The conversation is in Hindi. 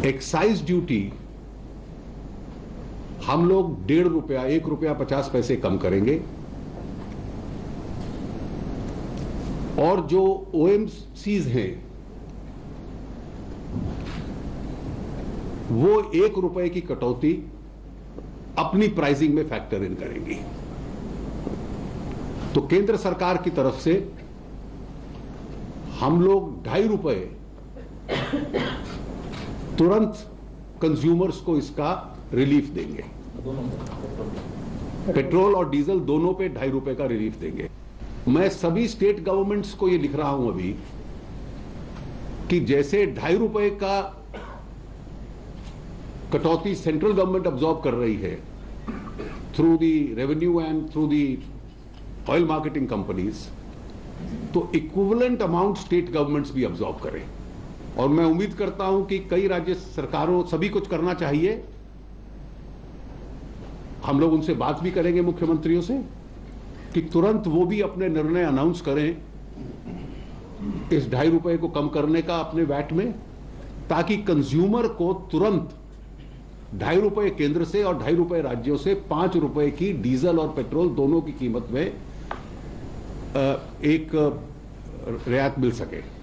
एक्साइज ड्यूटी हम लोग ₹1.5 ₹1.50 कम करेंगे और जो ओएमसीज हैं वो ₹1 की कटौती अपनी प्राइसिंग में फैक्टर इन करेंगी। तो केंद्र सरकार की तरफ से हम लोग ₹2.50 तुरंत कंज्यूमर्स को इसका रिलीफ देंगे। पेट्रोल और डीजल दोनों पे ₹2.50 का रिलीफ देंगे। मैं सभी स्टेट गवर्नमेंट्स को ये लिख रहा हूं अभी कि जैसे ₹2.50 का कटौती सेंट्रल गवर्नमेंट अब्सॉर्ब कर रही है through the revenue and through the oil marketing companies, तो इक्विवेलेंट अमाउंट स्टेट गवर्नमेंट्स भी अब्सॉर्ब करें। और मैं उम्मीद करता हूं कि कई राज्य सरकारों सभी कुछ करना चाहिए। हम लोग उनसे बात भी करेंगे मुख्यमंत्रियों से कि तुरंत वो भी अपने निर्णय अनाउंस करें इस ₹2.50 को कम करने का अपने वैट में, ताकि कंज्यूमर को तुरंत ₹2.50 केंद्र से और ₹2.50 राज्यों से ₹5 की डीजल और पेट्रोल दोनों की कीमत में एक रियायत मिल सके।